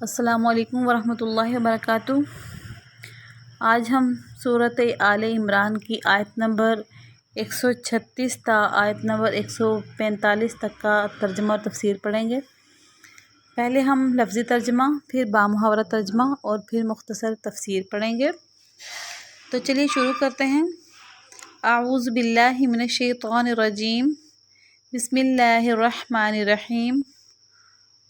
السلام علیکم ورحمۃ اللہ وبرکاتہ۔ آج ہم سورۃ آل عمران کی آیت نمبر 136 تا آیت نمبر 145 تک کا ترجمہ اور تفسیر پڑھیں گے۔ پہلے ہم لفظی ترجمہ، پھر بامحاورہ ترجمہ اور پھر مختصر تفسیر پڑھیں گے۔ تو چلیے شروع کرتے ہیں۔ اعوذ باللہ من الشیطان الرجیم، بسم اللہ الرحمن الرحیم۔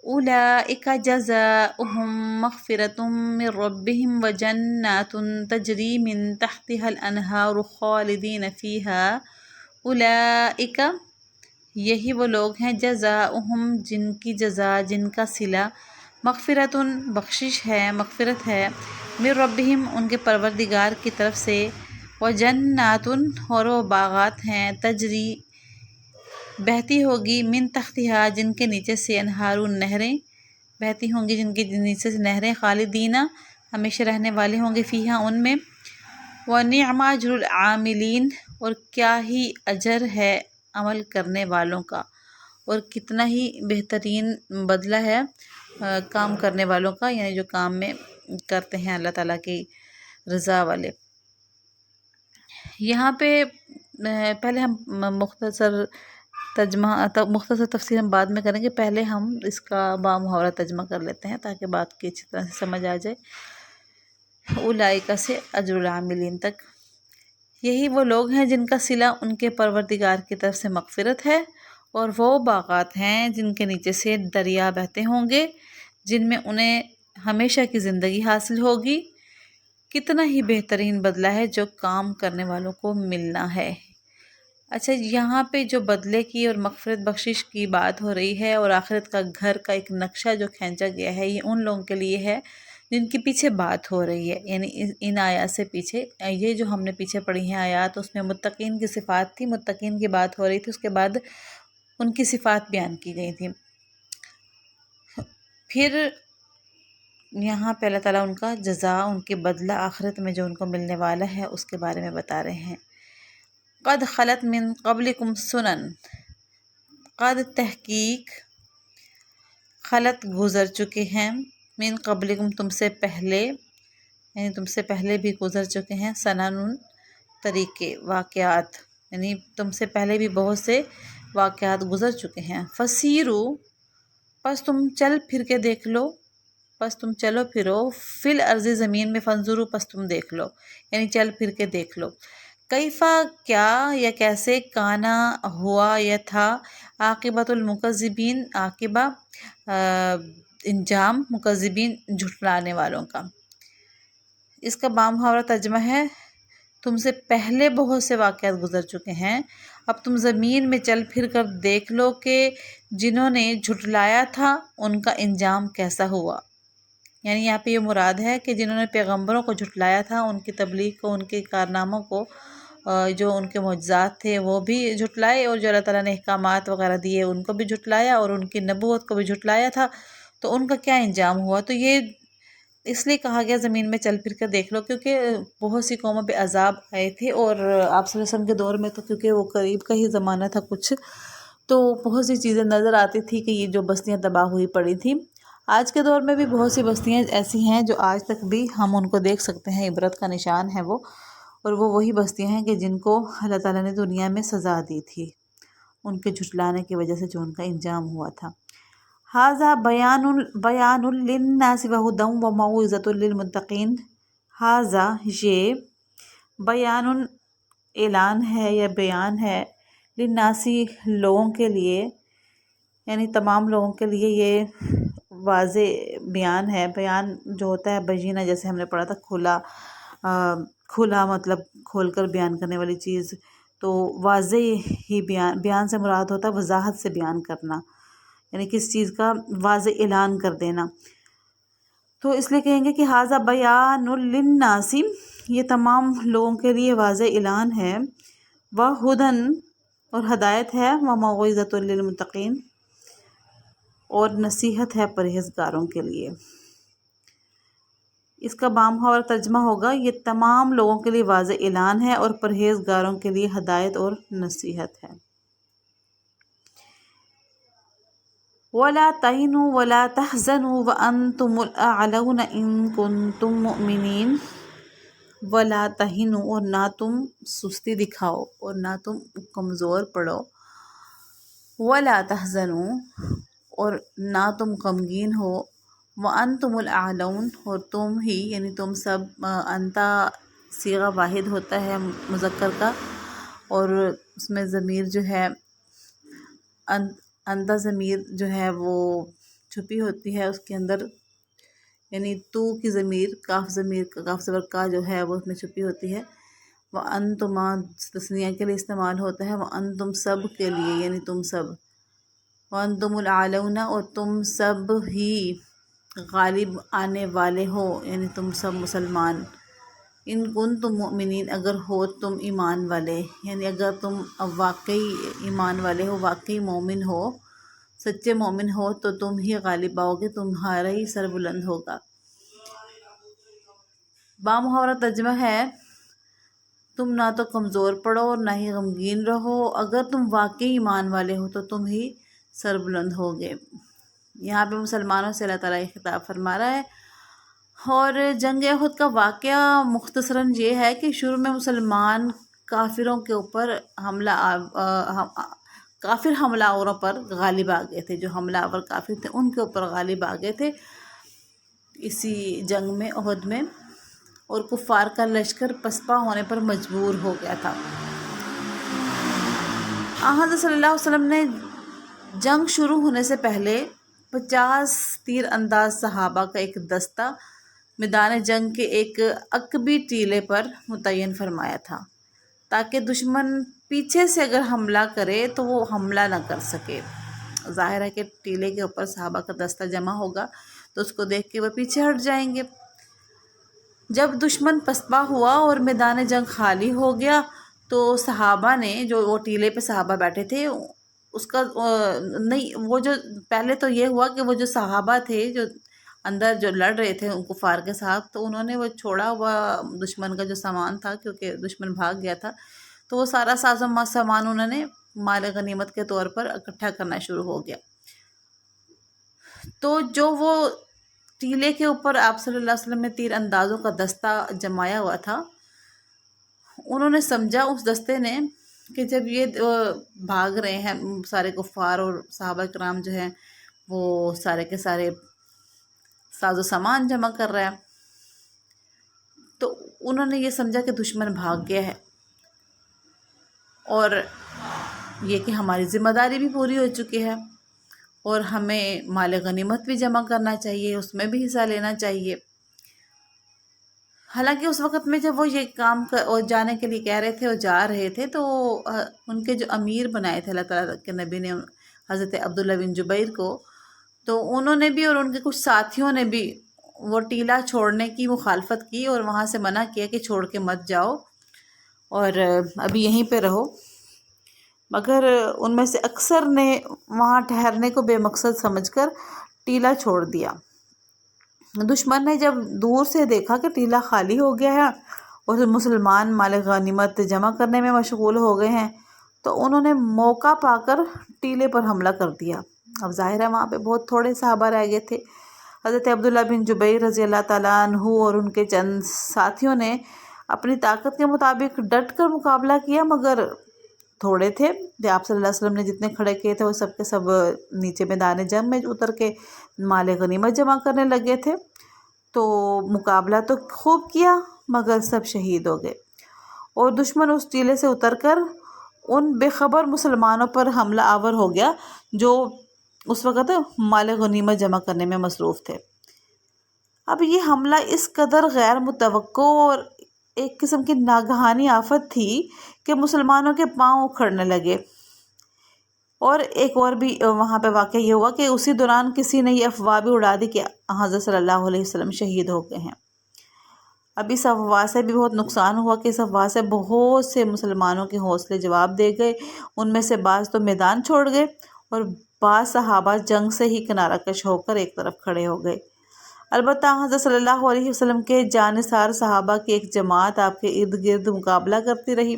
اولئک جزاؤہم مغفرۃ من ربہم وجنات تجری من تحتها الانہار خالدین فیہا۔ اولئک، یہی وہ لوگ ہیں، جزاؤہم، جن کی جزا، جن کا صلہ، مغفرۃ، بخشش ہے، مغفرت ہے، من ربہم، ان کے پروردگار کی طرف سے، وجنات، اور وہ باغات ہیں، تجری، بہتی ہوگی، من تحتہا، جن کے نیچے سے، انہار، نہریں بہتی ہوں گی، جن کے نیچے سے نہریں، خالدین، ہمیشہ رہنے والے ہوں گے، فیہا، ان میں، ونعم اجر العاملین، اور کیا ہی اجر ہے عمل کرنے والوں کا، اور کتنا ہی بہترین بدلہ ہے کام کرنے والوں کا، یعنی جو کام میں کرتے ہیں اللہ تعالیٰ کی رضا والے۔ یہاں پہ پہلے ہم مختصر تفسیر ہم بعد میں کریں گے، پہلے ہم اس کا بامحاورہ ترجمہ کر لیتے ہیں تاکہ بات کی اچھی طرح سے سمجھ آ جائے۔ اولئک سے اجر العاملین تک، یہی وہ لوگ ہیں جن کا صلہ ان کے پروردگار کی طرف سے مغفرت ہے، اور وہ باغات ہیں جن کے نیچے سے دریا بہتے ہوں گے، جن میں انہیں ہمیشہ کی زندگی حاصل ہوگی۔ کتنا ہی بہترین بدلہ ہے جو کام کرنے والوں کو ملنا ہے۔ اچھا، یہاں پہ جو بدلے کی اور مغفرت بخشش کی بات ہو رہی ہے، اور آخرت کا گھر کا ایک نقشہ جو کھینچا گیا ہے، یہ ان لوگوں کے لیے ہے جن کے پیچھے بات ہو رہی ہے، یعنی ان آیات سے پیچھے، یہ جو ہم نے پیچھے پڑھی ہیں آیات، اس میں متقین کی صفات تھی، متقین کی بات ہو رہی تھی، اس کے بعد ان کی صفات بیان کی گئی تھی۔ پھر یہاں پہ اللہ تعالیٰ ان کا جزا، ان کے بدلہ آخرت میں جو ان کو ملنے والا ہے، اس کے بارے میں بتا رہے ہیں۔ قد خلت من قبلکم سنن، قد، تحقیق، خلت، گزر چکے ہیں، من قبلکم، تم سے پہلے، یعنی تم سے پہلے بھی گزر چکے ہیں، سنن، طریقے، واقعات، یعنی تم سے پہلے بھی بہت سے واقعات گزر چکے ہیں۔ فسیرو، پس تم چل پھر کے دیکھ لو، پس تم چلو پھرو، فی الارض، زمین میں، فانظروا، پس تم دیکھ لو، یعنی چل پھر کے دیکھ لو، کیفا، کیا یا کیسے، کانا، ہوا یا تھا، عاقبۃ المکذبین، عاقبہ، انجام، مکذبین، جھٹلانے والوں کا۔ اس کا بامحاورہ ترجمہ ہے، تم سے پہلے بہت سے واقعات گزر چکے ہیں، اب تم زمین میں چل پھر کر دیکھ لو کہ جنہوں نے جھٹلایا تھا ان کا انجام کیسا ہوا۔ یعنی یہاں پہ یہ مراد ہے کہ جنہوں نے پیغمبروں کو جھٹلایا تھا، ان کی تبلیغ کو، ان کے کارناموں کو، جو ان کے معجزات تھے وہ بھی جھٹلائے، اور جو اللہ تعالیٰ نے احکامات وغیرہ دیے ان کو بھی جھٹلایا، اور ان کی نبوت کو بھی جھٹلایا تھا، تو ان کا کیا انجام ہوا۔ تو یہ اس لیے کہا گیا زمین میں چل پھر کر دیکھ لو، کیونکہ بہت سی قوموں پہ عذاب آئے تھے، اور آپ صلی اللہ علیہ وسلم کے دور میں تو کیونکہ وہ قریب کا ہی زمانہ تھا کچھ، تو بہت سی چیزیں نظر آتی تھی کہ یہ جو بستیاں تباہ ہوئی پڑی تھیں۔ آج کے دور میں بھی بہت سی بستیاں ایسی ہیں جو آج تک بھی ہم ان کو دیکھ سکتے ہیں، عبرت کا نشان ہے وہ، اور وہ وہی بستیاں ہیں کہ جن کو اللہ تعالیٰ نے دنیا میں سزا دی تھی ان کے جھٹلانے کی وجہ سے، جو ان کا انجام ہوا تھا۔ ھذا بیان للناس وہدی وموعظۃ للمتقین، ھذا، یہ، بیان، اعلان ہے یا بیان ہے، للناس، لوگوں کے لیے، یعنی تمام لوگوں کے لیے یہ واضح بیان ہے۔ بیان جو ہوتا ہے بینہ، جیسے ہم نے پڑھا تھا، کھلا مطلب کھول کر بیان کرنے والی چیز، تو واضح ہی بیان سے مراد ہوتا ہے وضاحت سے بیان کرنا، یعنی کس چیز کا واضح اعلان کر دینا۔ تو اس لیے کہیں گے کہ ھذا بیان للناس، یہ تمام لوگوں کے لیے واضح اعلان ہے، وہدی، اور ہدایت ہے، وموعظۃ للمتقین، اور نصیحت ہے پرہیزگاروں کے لیے۔ اس کا بامحاورہ ترجمہ ہوگا، یہ تمام لوگوں کے لیے واضح اعلان ہے اور پرہیزگاروں کے لیے ہدایت اور نصیحت ہے۔ وَلَا تَهِنُوا وَلَا تَحْزَنُوا وَأَنْتُمُ الْأَعْلَوْنَ إِن كُنتُم مُؤْمِنِينَ۔ وَلَا تَهِنُوا، اور نہ تم سستی دکھاؤ اور نہ تم کمزور پڑو، وَلَا تَحْزَنُوا، اور نہ تم غمگین ہو، وَأَنْتُمُ الْأَعْلَوْنَ، اور تم ہی یعنی تم سب، انتا صیغہ واحد ہوتا ہے مذکر کا، اور اس میں ضمیر جو ہے انتا ضمیر جو ہے وہ چھپی ہوتی ہے اس کے اندر، یعنی تو کی ضمیر کاف ضمیر کا کاف زبر کا جو ہے وہ اس میں چھپی ہوتی ہے۔ وَأَنْتُمَا تثنیہ کے لیے استعمال ہوتا ہے، وَأَنْتُم سب کے لیے یعنی تم سب، وَأَنْتُمُ الْأَعْلَوْنَ، اور تم سب ہی غالب آنے والے ہو یعنی تم سب مسلمان، ان کنتم مؤمنین، اگر ہو تم ایمان والے، یعنی اگر تم واقعی ایمان والے ہو، واقعی مومن ہو، سچے مومن ہو، تو تم ہی غالب آؤ گے، تمہارا ہی سر بلند ہوگا۔ بامحاورہ ترجمہ ہے، تم نہ تو کمزور پڑو اور نہ ہی غمگین رہو، اگر تم واقعی ایمان والے ہو تو تم ہی سر بلند ہوگے۔ یہاں پہ مسلمانوں سے اللہ تعالیٰ یہ خطاب فرما رہا ہے۔ اور جنگ احد کا واقعہ مختصراً یہ ہے کہ شروع میں مسلمان کافروں کے اوپر کافر حملہ آوروں پر غالب آ گئے تھے، جو حملہ آور کافر تھے ان کے اوپر غالب آ گئے تھے اسی جنگ میں، احد میں، اور کفار کا لشکر پسپا ہونے پر مجبور ہو گیا تھا۔ حضرت صلی اللہ علیہ وسلم نے جنگ شروع ہونے سے پہلے 50 تیر انداز صحابہ کا ایک دستہ میدان جنگ کے ایک عقبی ٹیلے پر متعین فرمایا تھا، تاکہ دشمن پیچھے سے اگر حملہ کرے تو وہ حملہ نہ کر سکے۔ ظاہر ہے کہ ٹیلے کے اوپر صحابہ کا دستہ جمع ہوگا تو اس کو دیکھ کے وہ پیچھے ہٹ جائیں گے۔ جب دشمن پسپا ہوا اور میدان جنگ خالی ہو گیا تو صحابہ نے، جو وہ ٹیلے پہ صحابہ بیٹھے تھے، اس کا نہیں، وہ جو پہلے تو یہ ہوا کہ وہ جو صحابہ تھے جو اندر جو لڑ رہے تھے ان کفار کے ساتھ، تو انہوں نے وہ چھوڑا ہوا دشمن کا جو سامان تھا، کیونکہ دشمن بھاگ گیا تھا، تو وہ سارا ساز و سامان انہوں نے مال غنیمت کے طور پر اکٹھا کرنا شروع ہو گیا۔ تو جو وہ ٹیلے کے اوپر آپ صلی اللہ علیہ وسلم نے تیر اندازوں کا دستہ جمایا ہوا تھا، انہوں نے سمجھا اس دستے نے کہ جب یہ بھاگ رہے ہیں سارے کفار اور صحابہ کرام جو ہیں وہ سارے کے سارے ساز و سامان جمع کر رہے ہیں، تو انہوں نے یہ سمجھا کہ دشمن بھاگ گیا ہے، اور یہ کہ ہماری ذمہ داری بھی پوری ہو چکی ہے اور ہمیں مال غنیمت بھی جمع کرنا چاہیے، اس میں بھی حصہ لینا چاہیے۔ حالانکہ اس وقت میں جب وہ یہ کام جانے کے لیے کہہ رہے تھے اور جا رہے تھے، تو ان کے جو امیر بنائے تھے اللہ تعالیٰ کے نبی نے حضرت عبداللہ بن جبیر کو، تو انہوں نے بھی اور ان کے کچھ ساتھیوں نے بھی وہ ٹیلہ چھوڑنے کی مخالفت کی اور وہاں سے منع کیا کہ چھوڑ کے مت جاؤ اور ابھی یہیں پہ رہو، مگر ان میں سے اکثر نے وہاں ٹھہرنے کو بے مقصد سمجھ کر ٹیلہ چھوڑ دیا۔ دشمن نے جب دور سے دیکھا کہ ٹیلہ خالی ہو گیا ہے اور مسلمان مال غنیمت جمع کرنے میں مشغول ہو گئے ہیں، تو انہوں نے موقع پا کر ٹیلے پر حملہ کر دیا۔ اب ظاہر ہے وہاں پہ بہت تھوڑے صحابہ رہ گئے تھے۔ حضرت عبداللہ بن جبیر رضی اللہ تعالیٰ عنہ اور ان کے چند ساتھیوں نے اپنی طاقت کے مطابق ڈٹ کر مقابلہ کیا، مگر تھوڑے تھے، آپ صلی اللہ علیہ وسلم نے جتنے کھڑے کیے تھے وہ سب کے سب نیچے میدان جنگ میں اتر کے مال غنیمت جمع کرنے لگے تھے، تو مقابلہ تو خوب کیا مگر سب شہید ہو گئے، اور دشمن اس ٹیلے سے اتر کر ان بے خبر مسلمانوں پر حملہ آور ہو گیا جو اس وقت مال غنیمت جمع کرنے میں مصروف تھے۔ اب یہ حملہ اس قدر غیر متوقع اور ایک قسم کی ناگہانی آفت تھی کہ مسلمانوں کے پاؤں اکھڑنے لگے، اور ایک اور بھی وہاں پہ واقعہ یہ ہوا کہ اسی دوران کسی نے یہ افواہ بھی اڑا دی کہ حضرت صلی اللہ علیہ وسلم شہید ہو گئے ہیں۔ اب اس افواہ سے بھی بہت نقصان ہوا کہ اس افواہ سے بہت سے مسلمانوں کے حوصلے جواب دے گئے، ان میں سے بعض تو میدان چھوڑ گئے اور بعض صحابہ جنگ سے ہی کنارہ کش ہو کر ایک طرف کھڑے ہو گئے۔ البتہ حضرت صلی اللہ علیہ وسلم کے جانثار صحابہ کی ایک جماعت آپ کے ارد گرد مقابلہ کرتی رہی۔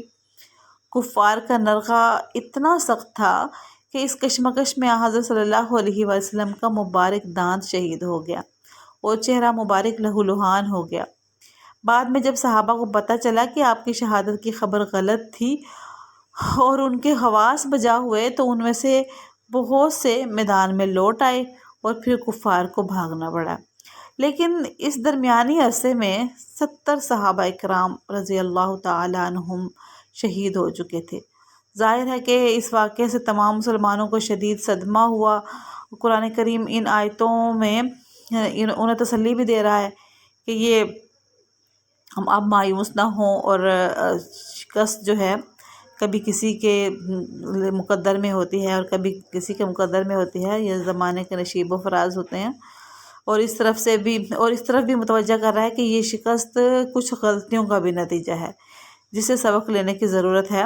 کفار کا نرغہ اتنا سخت تھا کہ اس کشمکش میں حضرت صلی اللہ علیہ وسلم کا مبارک دانت شہید ہو گیا اور چہرہ مبارک لہو لہان ہو گیا۔ بعد میں جب صحابہ کو پتہ چلا کہ آپ کی شہادت کی خبر غلط تھی اور ان کے حواس بجا ہوئے تو ان میں سے بہت سے میدان میں لوٹ آئے اور پھر کفار کو بھاگنا پڑا۔ لیکن اس درمیانی عرصے میں 70 صحابہ اکرام رضی اللہ تعالیٰ عنہم شہید ہو چکے تھے۔ ظاہر ہے کہ اس واقعے سے تمام مسلمانوں کو شدید صدمہ ہوا۔ قرآن کریم ان آیتوں میں انہیں تسلی بھی دے رہا ہے کہ یہ ہم اب مایوس نہ ہوں، اور شکست جو ہے کبھی کسی کے مقدر میں ہوتی ہے اور کبھی کسی کے مقدر میں ہوتی ہے، یہ زمانے کے نشیب و فراز ہوتے ہیں۔ اور اس طرف بھی متوجہ کر رہا ہے کہ یہ شکست کچھ غلطیوں کا بھی نتیجہ ہے جسے سبق لینے کی ضرورت ہے۔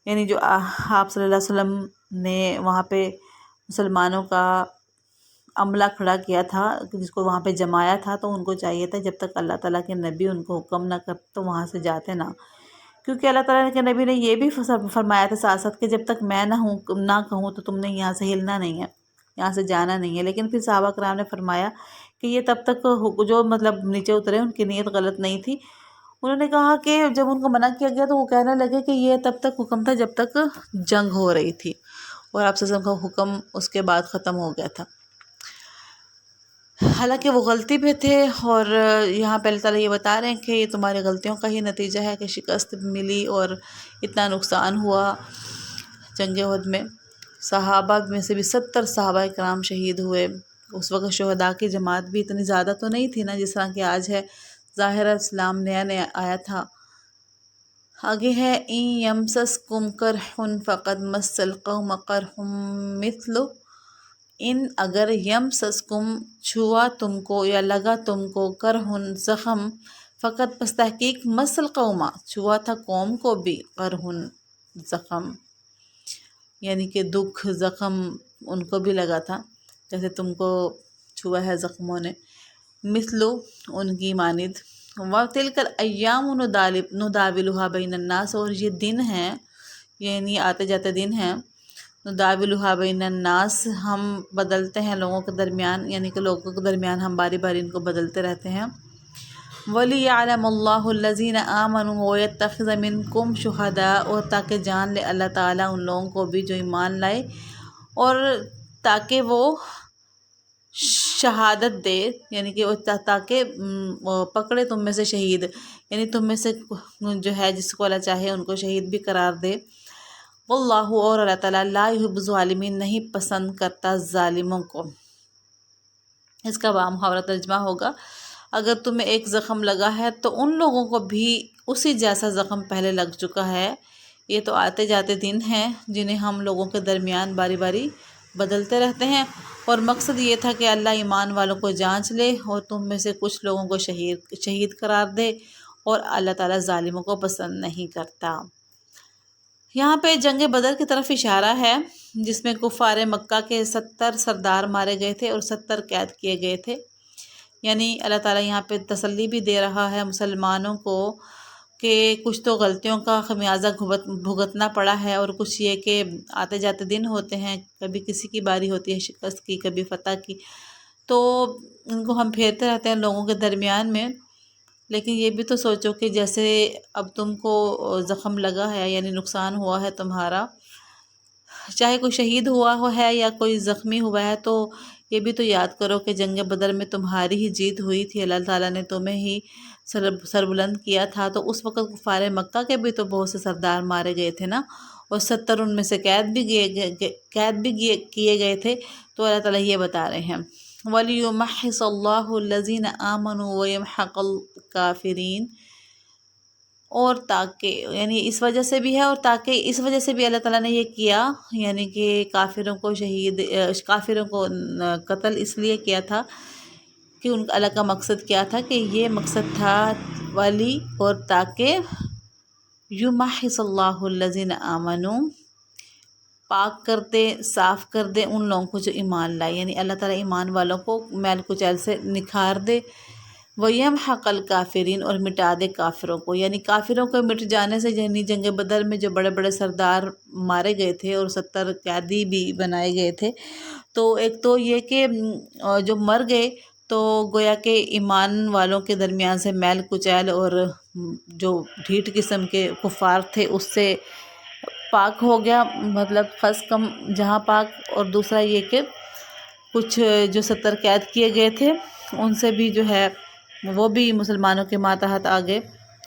یعنی جو آپ صلی اللہ علیہ وسلم نے وہاں پہ مسلمانوں کا عملہ کھڑا کیا تھا، جس کو وہاں پہ جمایا تھا، تو ان کو چاہیے تھا جب تک اللہ تعالیٰ کے نبی ان کو حکم نہ کرتے تو وہاں سے جاتے نہ، کیونکہ اللہ تعالیٰ کے نبی نے یہ بھی فرمایا تھا ساتھ ساتھ کہ جب تک میں نہ کہوں تو تم نے یہاں سے ہلنا نہیں ہے، یہاں سے جانا نہیں ہے۔ لیکن پھر صحابہ کرام نے فرمایا کہ یہ تب تک جو نیچے اترے ان کی نیت غلط نہیں تھی۔ انہوں نے کہا کہ جب ان کو منع کیا گیا تو وہ کہنے لگے کہ یہ تب تک حکم تھا جب تک جنگ ہو رہی تھی، اور آپ صلی اللہ علیہ وسلم کا حکم اس کے بعد ختم ہو گیا تھا۔ حالانکہ وہ غلطی پہ تھے، اور یہاں پہ اللہ تعالیٰ یہ بتا رہے ہیں کہ یہ تمہاری غلطیوں کا ہی نتیجہ ہے کہ شکست ملی اور اتنا نقصان ہوا جنگ احد میں۔ صحابہ میں سے بھی 70 صحابہ اکرام شہید ہوئے۔ اس وقت شہداء کی جماعت بھی اتنی زیادہ تو نہیں تھی نا جس طرح کہ آج ہے، ظاہر اسلام نیا نیا آیا تھا۔ آگے ہے اِن یمسسکم قرح فقد مس القوم قرح مثلہ، ان اگر یمسسکم چھوا تم کو یا لگا تم کو قرح زخم، فقط پس تحقیق مس القوم چھوا تھا قوم کو بھی قرح زخم، یعنی کہ دکھ زخم ان کو بھی لگا تھا جیسے تم کو چھوا ہے زخموں نے، مثلو ان کی مانند۔ وَتِلْكَ الْأَيَّامُ نُدَاوِلُهَا بَيْنَ النَّاسِ، اور یہ دن ہیں، یعنی آتے جاتے دن ہیں، نُدَاوِلُهَا بَيْنَ النَّاسِ ہم بدلتے ہیں لوگوں کے درمیان، یعنی کہ لوگوں کے درمیان ہم باری باری ان کو بدلتے رہتے ہیں۔ وَلِيَعْلَمَ اللَّهُ الَّذِينَ آمَنُوا وَيَتَّخِذَ مِنْكُمْ شُهَدَاءَ، اور تاکہ جان لے اللہ تعالیٰ ان لوگوں کو بھی جو ایمان لائے، اور تاکہ وہ شہادت دے، یعنی کہ تاکہ پکڑے تم میں سے شہید، یعنی تم میں سے جو ہے جس کو اللہ چاہے ان کو شہید بھی قرار دے۔ واللہ، اور اللہ تعالیٰ لا یحب الظالمین، نہیں پسند کرتا ظالموں کو۔ اس کا بامحاورہ ترجمہ ہوگا اگر تمہیں ایک زخم لگا ہے تو ان لوگوں کو بھی اسی جیسا زخم پہلے لگ چکا ہے۔ یہ تو آتے جاتے دن ہیں جنہیں ہم لوگوں کے درمیان باری باری بدلتے رہتے ہیں، اور مقصد یہ تھا کہ اللہ ایمان والوں کو جانچ لے اور تم میں سے کچھ لوگوں کو شہید قرار دے، اور اللہ تعالیٰ ظالموں کو پسند نہیں کرتا۔ یہاں پہ جنگ بدر کی طرف اشارہ ہے جس میں کفار مکہ کے 70 سردار مارے گئے تھے اور 70 قید کیے گئے تھے۔ یعنی اللہ تعالیٰ یہاں پہ تسلی بھی دے رہا ہے مسلمانوں کو کہ کچھ تو غلطیوں کا خمیازہ بھگتنا پڑا ہے، اور کچھ یہ کہ آتے جاتے دن ہوتے ہیں، کبھی کسی کی باری ہوتی ہے شکست کی، کبھی فتح کی، تو ان کو ہم پھیرتے رہتے ہیں لوگوں کے درمیان میں۔ لیکن یہ بھی تو سوچو کہ جیسے اب تم کو زخم لگا ہے، یعنی نقصان ہوا ہے تمہارا، چاہے کوئی شہید ہوا ہے یا کوئی زخمی ہوا ہے، تو یہ بھی تو یاد کرو کہ جنگ بدر میں تمہاری ہی جیت ہوئی تھی، اللہ تعالیٰ نے تمہیں ہی سربلند کیا تھا۔ تو اس وقت کفار مکہ کے بھی تو بہت سے سردار مارے گئے تھے نا، اور 70 ان میں سے قید بھی کیے گئے تھے۔ تو اللہ تعالیٰ یہ بتا رہے ہیں وَلِيُمَحِّصَ اللَّهُ الَّذِينَ آمَنُوا وَيَمْحَقَ الْكَافِرِينَ، اور تاکہ، یعنی اس وجہ سے بھی ہے، اور تاکہ اس وجہ سے بھی اللہ تعالیٰ نے یہ کیا، یعنی کہ کافروں کو قتل اس لیے کیا تھا کہ ان کا اللہ کا مقصد کیا تھا، کہ یہ مقصد تھا ولی، اور تاکہ یمحص اللہ الذین آمنوا، پاک کر دے، صاف کر دے ان لوگوں کو جو ایمان لائے، یعنی اللہ تعالیٰ ایمان والوں کو میل کچیل سے نکھار دے، وَيَمْحَقَ الْكَافِرِينَ، اور مٹا دے کافروں کو، یعنی کافروں کو مٹ جانے سے، یعنی جنگ بدر میں جو بڑے بڑے سردار مارے گئے تھے اور 70 قیدی بھی بنائے گئے تھے، تو ایک تو یہ کہ جو مر گئے تو گویا کہ ایمان والوں کے درمیان سے میل کچیل اور جو ڈھیٹ قسم کے کفار تھے اس سے پاک ہو گیا، مطلب خس کم جہاں پاک، اور دوسرا یہ کہ کچھ جو 70 قید کیے گئے تھے ان سے بھی جو ہے وہ بھی مسلمانوں کے ماتحت آ گئے،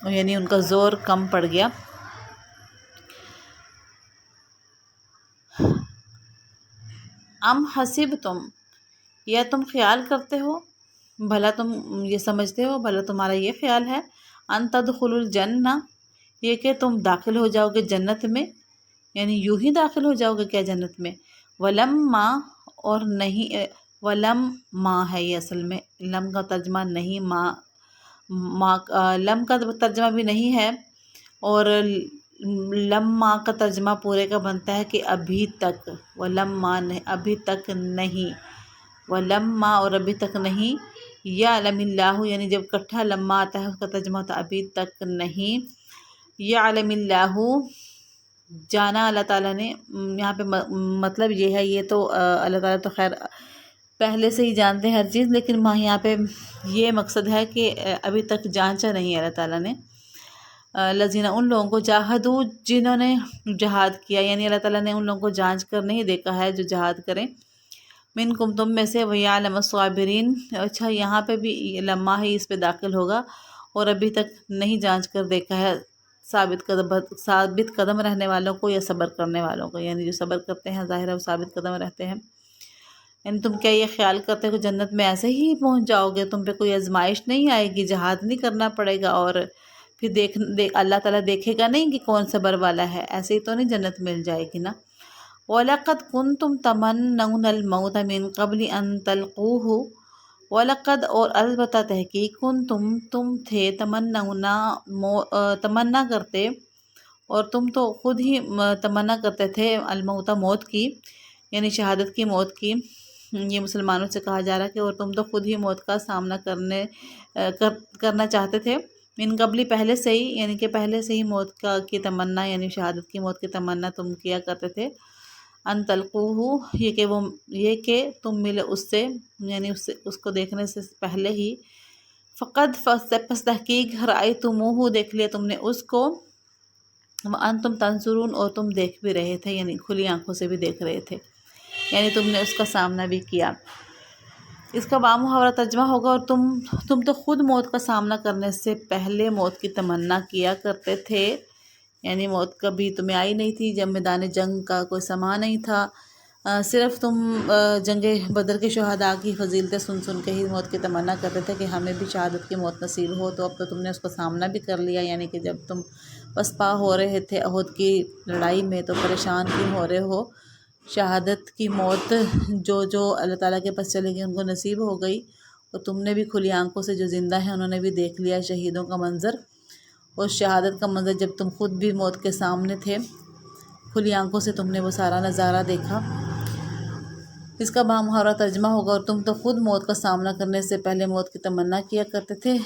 یعنی ان کا زور کم پڑ گیا۔ ام حسبتم، یا تم خیال کرتے ہو، بھلا تم یہ سمجھتے ہو، بھلا تمہارا یہ خیال ہے، ان تدخلوا الجنہ، یہ کہ تم داخل ہو جاؤ گے جنت میں، یعنی یوں ہی داخل ہو جاؤ گے کیا جنت میں، ولما، اور نہیں، ولم ما ہے یہ اصل میں، لم کا ترجمہ نہیں، لم کا ترجمہ بھی نہیں ہے، اور لما کا ترجمہ پورے کا بنتا ہے کہ ابھی تک، ولما نہیں، ابھی تک نہیں، ولما اور ابھی تک نہیں، یعلم اللہ، یعنی جب کٹھا لما آتا ہے اس کا ترجمہ ہوتا ہے ابھی تک نہیں، یعلم اللہ، جانا اللہ تعالیٰ نے، یہاں پہ مطلب یہ ہے، یہ تو اللہ تعالیٰ تو خیر پہلے سے ہی جانتے ہیں ہر چیز، لیکن یہاں پہ یہ مقصد ہے کہ ابھی تک جانچا نہیں ہے اللہ تعالیٰ نے، لذینہ، ان لوگوں کو، جاہدو، جنہوں نے جہاد کیا، یعنی اللہ تعالیٰ نے ان لوگوں کو جانچ کر نہیں دیکھا ہے جو جہاد کریں، منکم، تم میں سے، ویعلم الصابرین، اچھا یہاں پہ بھی لمحہ ہی اس پہ داخل ہوگا، اور ابھی تک نہیں جانچ کر دیکھا ہے ثابت قدم رہنے والوں کو یا صبر کرنے والوں کو، یعنی جو صبر کرتے ہیں ظاہر ہے وہ ثابت قدم رہتے ہیں، یعنی تم کیا یہ خیال کرتے ہو کہ جنت میں ایسے ہی پہنچ جاؤ گے، تم پہ کوئی آزمائش نہیں آئے گی، جہاد نہیں کرنا پڑے گا، اور پھر اللہ تعالیٰ دیکھے گا نہیں کہ کون صبر والا ہے، ایسے ہی تو نہیں جنت مل جائے گی نا۔ وَلَقَدْ كُنْتُمْ تَمَنَّوْنَ الْمَوْتَ مِنْ قَبْلِ أَنْ تَلْقُوهُ، وَلَقَدْ، اور البتہ تحقیق، تم تھے، تمنا کرتے، اور تم تو خود ہی تمنا کرتے تھے، الموت، موت کی، یعنی شہادت کی، موت کی، یہ مسلمانوں سے کہا جا رہا ہے کہ اور تم تو خود ہی موت کا سامنا کرنا چاہتے تھے، من قبلی، پہلے سے ہی، یعنی کہ پہلے سے ہی موت کی تمنا، یعنی شہادت کی، موت کی تمنا تم کیا کرتے تھے، ان تلقوہ، یہ کہ تم ملے اس سے، یعنی اس کو دیکھنے سے پہلے ہی، فقد، پس تحقیق، رأیتموہ، دیکھ لیا تم نے اس کو، وانتم تنظرون، اور تم دیکھ بھی رہے تھے، یعنی کھلی آنکھوں سے بھی دیکھ رہے تھے، یعنی تم نے اس کا سامنا بھی کیا۔ اس کا بامحاورہ ترجمہ ہوگا، اور تم تو خود موت کا سامنا کرنے سے پہلے موت کی تمنا کیا کرتے تھے، یعنی موت کبھی تمہیں آئی نہیں تھی، جب میدان جنگ کا کوئی سما نہیں تھا، صرف تم جنگ بدر کے شہداء کی فضیلتیں سن کے ہی موت کی تمنا کرتے تھے کہ ہمیں بھی شہادت کی موت نصیب ہو، تو اب تو تم نے اس کا سامنا بھی کر لیا، یعنی کہ جب تم پسپا ہو رہے تھے احد کی لڑائی میں تو پریشان کیوں ہو رہے ہو، شہادت کی موت جو اللہ تعالیٰ کے پاس چلے گی ان کو نصیب ہو گئی، اور تم نے بھی کھلی آنکھوں سے، جو زندہ ہیں انہوں نے بھی دیکھ لیا شہیدوں کا منظر، اور شہادت کا منظر، جب تم خود بھی موت کے سامنے تھے، کھلی آنکھوں سے تم نے وہ سارا نظارہ دیکھا۔ اس کا بامحاورہ ترجمہ ہوگا، اور تم تو خود موت کا سامنا کرنے سے پہلے موت کی تمنا کیا کرتے تھے،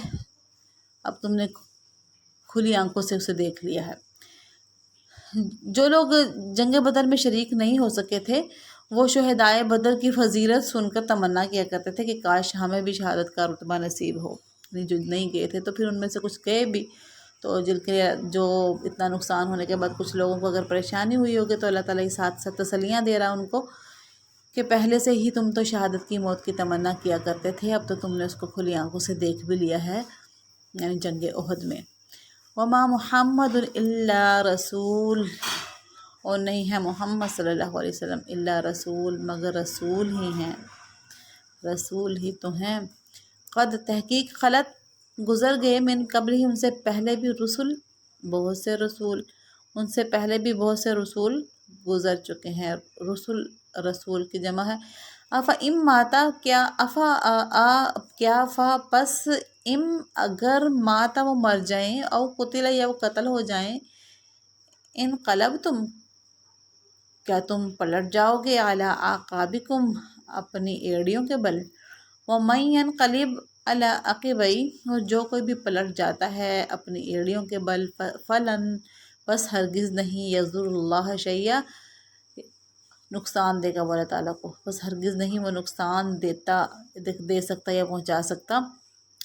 اب تم نے کھلی آنکھوں سے اسے دیکھ لیا ہے۔ جو لوگ جنگ بدر میں شریک نہیں ہو سکے تھے وہ شہدائے بدر کی فضیلت سن کر تمنا کیا کرتے تھے کہ کاش ہمیں بھی شہادت کا رتبہ نصیب ہو، جو نہیں گئے تھے، تو پھر ان میں سے کچھ گئے بھی، تو جو اتنا نقصان ہونے کے بعد کچھ لوگوں کو اگر پریشانی ہوئی ہوگی تو اللہ تعالیٰ ساتھ ساتھ تسلیاں دے رہا ان کو کہ پہلے سے ہی تم تو شہادت کی موت کی تمنا کیا کرتے تھے، اب تو تم نے اس کو کھلی آنکھوں سے دیکھ بھی لیا ہے، یعنی جنگ احد میں۔ وما محمد الا رسول، اور نہیں ہے محمد صلی اللہ علیہ وسلم الا رسول، مگر رسول ہی ہیں، رسول ہی تو ہیں، قد، تحقیق، خلط، گزر گئے، من قبل ہی، ان سے پہلے بھی، رسول، بہت سے رسول، ان سے پہلے بھی بہت سے رسول گزر چکے ہیں، رسول کی جمع ہے۔ افا ام ماتا، کیا پس ام، اگر ماتا وہ مر جائیں، او قتل، یا وہ قتل ہو جائیں، انقلبتم، کیا تم پلٹ جاؤ گے، علی اعقابکم، اپنی ایڑیوں کے بل، ومن ینقلب، الا عقبئی، اور جو کوئی بھی پلٹ جاتا ہے اپنی ایڑیوں کے بل، فلن، بس ہرگز نہیں، یضر اللہ شیئا، نقصان دے گا وہ اللہ تعالیٰ کو، بس ہرگز نہیں وہ نقصان دے سکتا یا پہنچا سکتا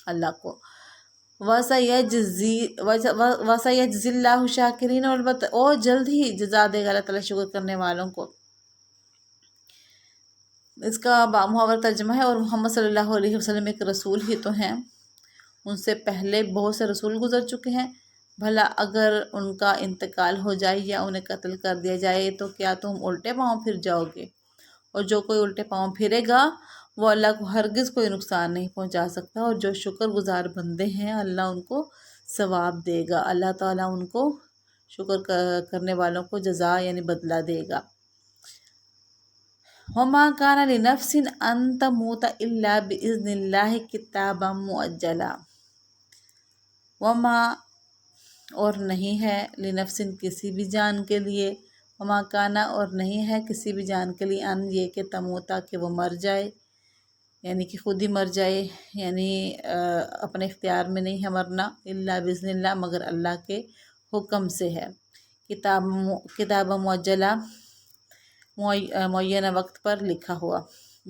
اللہ کو۔ وَسَيَجْزِي اللَّهُ شَاكِرِينَ، اور جلد ہی جزا دے گا اللہ تعالیٰ شکر کرنے والوں کو۔ اس کا محاورہ ترجمہ ہے، اور محمد صلی اللہ علیہ وسلم ایک رسول ہی تو ہیں، ان سے پہلے بہت سے رسول گزر چکے ہیں، بھلا اگر ان کا انتقال ہو جائے یا انہیں قتل کر دیا جائے تو کیا تم الٹے پاؤں پھر جاؤ گے؟ اور جو کوئی الٹے پاؤں پھرے گا وہ اللہ کو ہرگز کوئی نقصان نہیں پہنچا سکتا، اور جو شکر گزار بندے ہیں اللہ ان کو ثواب دے گا، اللہ تعالیٰ ان کو شکر کرنے والوں کو جزا یعنی بدلہ دے گا۔ وَمَا كَانَ لِنَفْسٍ أَن تَمُوتَ إِلَّا بِإِذْنِ اللَّهِ كِتَابًا مُؤَجَّلًا۔ وما، اور نہیں ہے، لنفسن کسی بھی جان کے لیے، وما کانا، اور نہیں ہے کسی بھی جان کے لیے، ان یہ کہ تموتا کہ وہ مر جائے، یعنی کہ خود ہی مر جائے، یعنی اپنے اختیار میں نہیں ہے مرنا، الا باذن اللہ، مگر اللہ کے حکم سے ہے۔ کتاب معجلہ، معینہ وقت پر لکھا ہوا،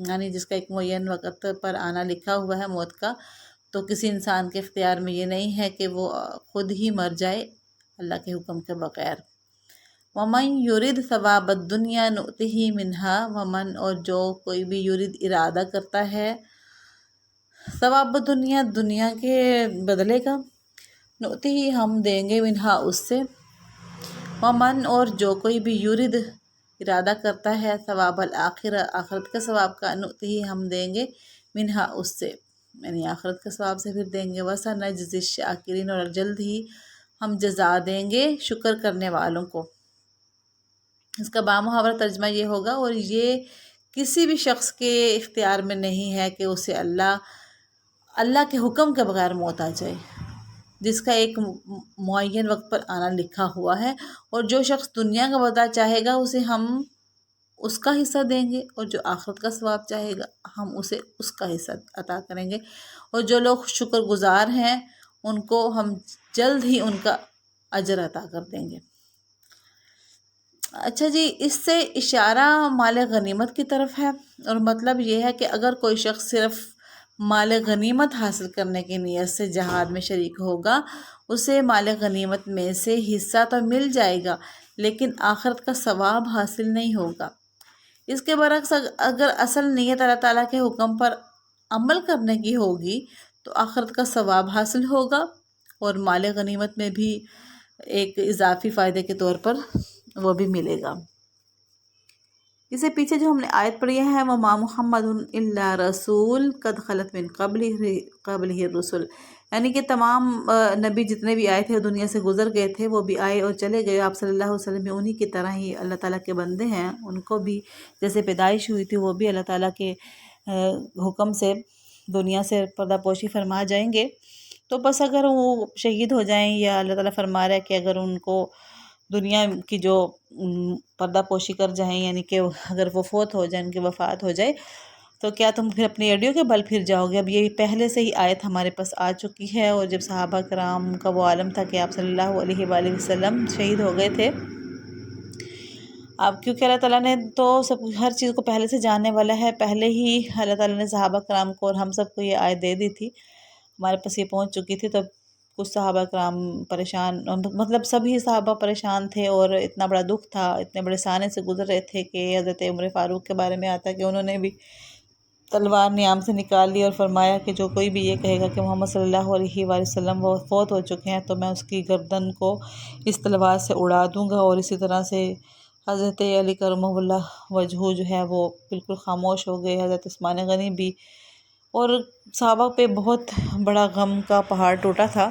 یعنی جس کا ایک معین وقت پر آنا لکھا ہوا ہے موت کا، تو کسی انسان کے اختیار میں یہ نہیں ہے کہ وہ خود ہی مر جائے اللہ کے حکم کے بغیر۔ وَمَن يُرِدْ ثَوَابَ الدُّنْيَا نُؤْتِهِ مِنْهَا، ومن، اور جو کوئی بھی یرید ارادہ کرتا ہے ثواب دنیا، دنیا کے بدلے کا، نؤتِهِ ہم دیں گے، منہا اس سے، ومن، اور جو کوئی بھی یرید ارادہ کرتا ہے ثواب الآخرہ، آخرت کے ثواب کا، نؤتِهِ ہم دیں گے، منہا اس سے، یعنی آخرت کے ثواب سے پھر دیں گے، وَسَنَجْزِي الشَّاكِرِينَ، اور جلد ہی ہم جزا دیں گے شکر کرنے والوں کو۔ اس کا بامحاورہ ترجمہ یہ ہوگا، اور یہ کسی بھی شخص کے اختیار میں نہیں ہے کہ اسے اللہ کے حکم کے بغیر موت آ جائے، جس کا ایک معین وقت پر آنا لکھا ہوا ہے، اور جو شخص دنیا کا بدلہ چاہے گا اسے ہم اس کا حصہ دیں گے، اور جو آخرت کا ثواب چاہے گا ہم اسے اس کا حصہ عطا کریں گے، اور جو لوگ شکر گزار ہیں ان کو ہم جلد ہی ان کا اجر عطا کر دیں گے۔ اچھا جی، اس سے اشارہ مال غنیمت کی طرف ہے، اور مطلب یہ ہے کہ اگر کوئی شخص صرف مال غنیمت حاصل کرنے کی نیت سے جہاد میں شریک ہوگا، اسے مال غنیمت میں سے حصہ تو مل جائے گا لیکن آخرت کا ثواب حاصل نہیں ہوگا۔ اس کے برعکس اگر اصل نیت اللہ تعالیٰ کے حکم پر عمل کرنے کی ہوگی تو آخرت کا ثواب حاصل ہوگا، اور مال غنیمت میں بھی ایک اضافی فائدے کے طور پر وہ بھی ملے گا۔ اسے پیچھے جو ہم نے آیت پڑھی ہے وَمَا مُحَمَّدٌ إِلَّا رَسُولٌ قَدْ خَلَتْ مِن قَبْلِهِ الرُّسُلُ، یعنی کہ تمام نبی جتنے بھی آئے تھے دنیا سے گزر گئے تھے، وہ بھی آئے اور چلے گئے، آپ صلی اللہ علیہ وسلم بھی انہی کی طرح ہی اللہ تعالیٰ کے بندے ہیں، ان کو بھی جیسے پیدائش ہوئی تھی وہ بھی اللہ تعالیٰ کے حکم سے دنیا سے پردہ پوشی فرما جائیں گے۔ تو بس اگر وہ شہید ہو جائیں، یا اللہ تعالیٰ فرما رہا ہے کہ اگر ان کو دنیا کی جو پردہ پوشی کر جائیں، یعنی کہ اگر وہ فوت ہو جائیں، ان کی وفات ہو جائے، تو کیا تم پھر اپنی اڈیوں کے بل پھر جاؤ گے؟ اب یہ پہلے سے ہی آیت ہمارے پاس آ چکی ہے، اور جب صحابہ کرام کا وہ عالم تھا کہ آپ صلی اللہ علیہ وآلہ وسلم شہید ہو گئے تھے، اب کیونکہ اللہ تعالیٰ نے تو ہر چیز کو پہلے سے جاننے والا ہے، پہلے ہی اللہ تعالیٰ نے صحابہ کرام کو اور ہم سب کو یہ آیت دے دی تھی، ہمارے پاس یہ پہنچ چکی تھی، تو کچھ صحابہ کرام پریشان، مطلب سبھی صحابہ پریشان تھے، اور اتنا بڑا دکھ تھا، اتنے بڑے سانے سے گزر رہے تھے کہ حضرت عمر فاروق کے بارے میں آتا ہے کہ انہوں نے بھی تلوار نیام سے نکال لی اور فرمایا کہ جو کوئی بھی یہ کہے گا کہ محمد صلی اللہ علیہ وآلہ وسلم وہ فوت ہو چکے ہیں تو میں اس کی گردن کو اس تلوار سے اڑا دوں گا۔ اور اسی طرح سے حضرت علی کرمہ اللہ وجہہ جو ہے وہ بالکل خاموش ہو گئے، حضرت عثمان غنی بھی، اور صحابہ پہ بہت بڑا غم کا پہاڑ ٹوٹا تھا۔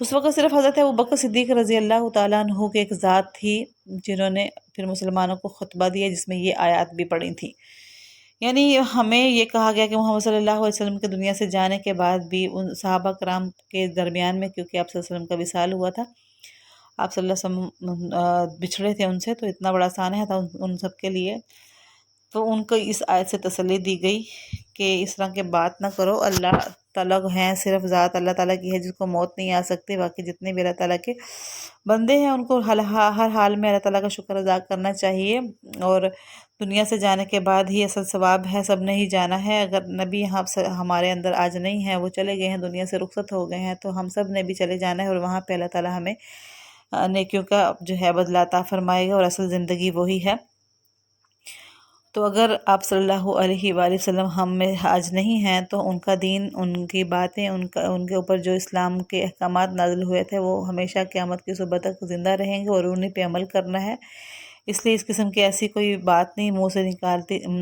اس وقت صرف حضرت ابوبکر صدیق رضی اللہ تعالیٰ عنہ کے ایک ذات تھی جنہوں نے پھر مسلمانوں کو خطبہ دیا جس میں یہ آیات بھی پڑھی تھیں، یعنی ہمیں یہ کہا گیا کہ محمد صلی اللہ علیہ وسلم کے دنیا سے جانے کے بعد بھی ان صحابہ کرام کے درمیان میں، کیونکہ آپ صلی اللہ علیہ وسلم کا وصال ہوا تھا، آپ صلی اللہ علیہ وسلم بچھڑے تھے ان سے، تو اتنا بڑا سانحہ تھا ان سب کے لیے، تو ان کو اس آیت سے تسلی دی گئی کہ اس طرح کے بات نہ کرو، اللہ تعالیٰ ہیں صرف ذات اللہ تعالیٰ کی ہے جس کو موت نہیں آ سکتی، باقی جتنے بھی اللہ تعالیٰ کے بندے ہیں ان کو ہر حال میں اللہ تعالیٰ کا شکر ادا کرنا چاہیے، اور دنیا سے جانے کے بعد ہی اصل ثواب ہے، سب نے ہی جانا ہے۔ اگر نبی یہاں ہمارے اندر آج نہیں ہیں، وہ چلے گئے ہیں، دنیا سے رخصت ہو گئے ہیں، تو ہم سب نے بھی چلے جانا ہے، اور وہاں پہ اللہ تعالیٰ ہمیں نیکیوں کا جو ہے بدلہ عطا فرمائے گا، اور اصل زندگی وہی ہے۔ تو اگر آپ صلی اللہ علیہ وآلہ وسلم ہم میں آج نہیں ہیں تو ان کا دین، ان کی باتیں، ان کے اوپر جو اسلام کے احکامات نازل ہوئے تھے وہ ہمیشہ قیامت کی صبح تک زندہ رہیں گے، اور انہیں پہ عمل کرنا ہے۔ اس لیے اس قسم کی ایسی کوئی بات نہیں منہ سے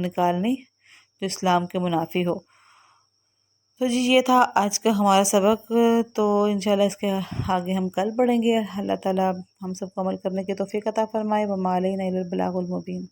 نکالنی جو اسلام کے منافی ہو۔ تو جی یہ تھا آج کا ہمارا سبق، تو انشاءاللہ اس کے آگے ہم کل پڑھیں گے۔ اللہ تعالیٰ ہم سب کو عمل کرنے کی توفیق عطا فرمائے۔ وما علینا الا البلاغ المبین۔